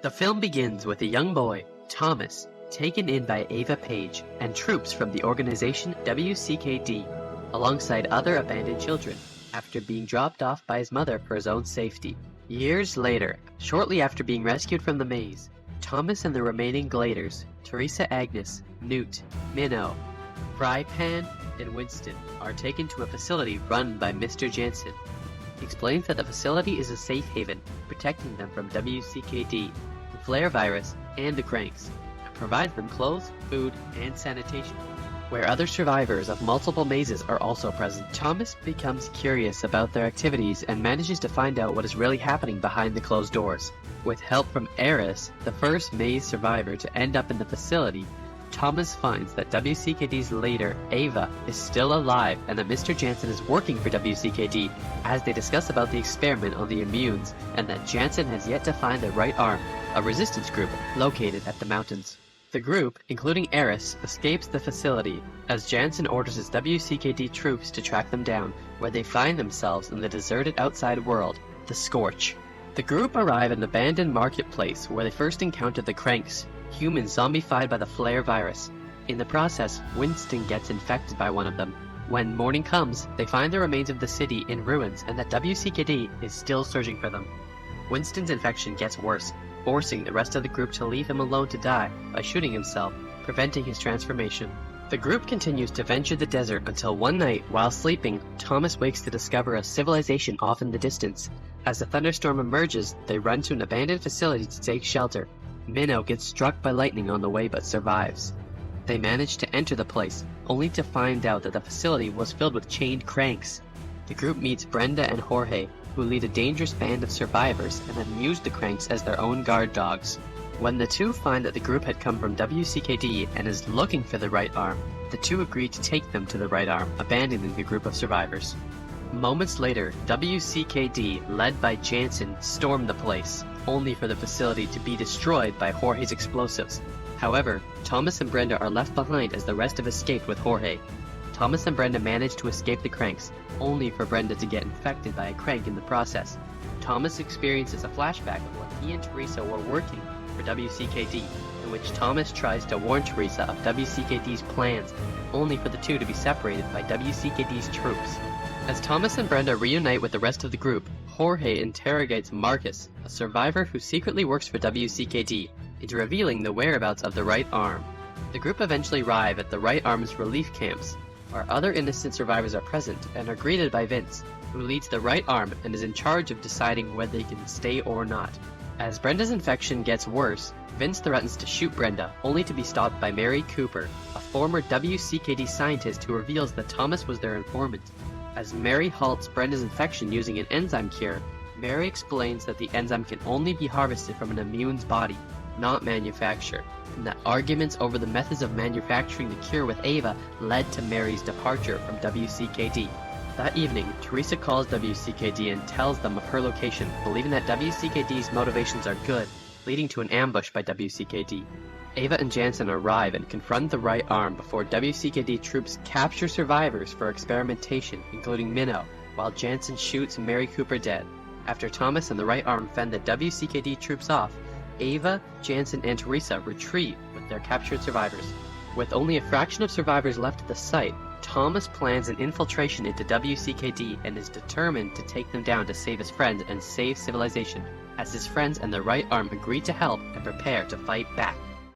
The film begins with a young boy, Thomas, taken in by Ava Paige and troops from the organization WCKD, alongside other abandoned children, after being dropped off by his mother for his own safety. Years later, shortly after being rescued from the maze, Thomas and the remaining Gladers, Teresa, Agnes, Newt, Minnow, Fry Pan, and Winston, are taken to a facility run by Mr. Janson. He explains that the facility is a safe haven, protecting them from WCKD, the flare virus, and the cranks, and provides them clothes, food, and sanitation, where other survivors of multiple mazes are also present. Thomas becomes curious about their activities and manages to find out what is really happening behind the closed doors. With help from Aris, the first maze survivor to end up in the facility, Thomas finds that WCKD's leader, Ava, is still alive and that Mr. Janson is working for WCKD as they discuss about the experiment on the immunes and that Janson has yet to find the right arm, a resistance group located at the mountains. The group, including Aris, escapes the facility as Janson orders his WCKD troops to track them down, where they find themselves in the deserted outside world, the Scorch. The group arrive at an abandoned marketplace where they first encounter the cranks, humans zombified by the flare virus. In the process, Winston gets infected by one of them. When morning comes, they find the remains of the city in ruins and that WCKD is still searching for them. Winston's infection gets worse, forcing the rest of the group to leave him alone to die by shooting himself, preventing his transformation. The group continues to venture the desert until one night, while sleeping, Thomas wakes to discover a civilization off in the distance. As the thunderstorm emerges, they run to an abandoned facility to take shelter. Minnow gets struck by lightning on the way but survives. They manage to enter the place, only to find out that the facility was filled with chained cranks. The group meets Brenda and Jorge, who lead a dangerous band of survivors and have used the cranks as their own guard dogs. When the two find that the group had come from WCKD and is looking for the right arm, the two agree to take them to the right arm, abandoning the group of survivors. Moments later, WCKD, led by Janson, storm the place, only for the facility to be destroyed by Jorge's explosives. However, Thomas and Brenda are left behind as the rest have escaped with Jorge. Thomas and Brenda manage to escape the cranks, only for Brenda to get infected by a crank in the process. Thomas experiences a flashback of when he and Teresa were working for WCKD, in which Thomas tries to warn Teresa of WCKD's plans, only for the two to be separated by WCKD's troops. As Thomas and Brenda reunite with the rest of the group, Jorge interrogates Marcus, a survivor who secretly works for WCKD, into revealing the whereabouts of the right arm. The group eventually arrive at the right arm's relief camps, where other innocent survivors are present and are greeted by Vince, who leads the right arm and is in charge of deciding whether they can stay or not. As Brenda's infection gets worse, Vince threatens to shoot Brenda, only to be stopped by Mary Cooper, a former WCKD scientist who reveals that Thomas was their informant. As Mary halts Brenda's infection using an enzyme cure, Mary explains that the enzyme can only be harvested from an immune's body, not manufactured, and that arguments over the methods of manufacturing the cure with Ava led to Mary's departure from WCKD. That evening, Teresa calls WCKD and tells them of her location, believing that WCKD's motivations are good, leading to an ambush by WCKD. Ava and Janson arrive and confront the right arm before WCKD troops capture survivors for experimentation, including Minnow, while Janson shoots Mary Cooper dead. After Thomas and the right arm fend the WCKD troops off, Ava, Janson, and Teresa retreat with their captured survivors. With only a fraction of survivors left at the site, Thomas plans an infiltration into WCKD and is determined to take them down to save his friends and save civilization, as his friends and the right arm agree to help and prepare to fight back.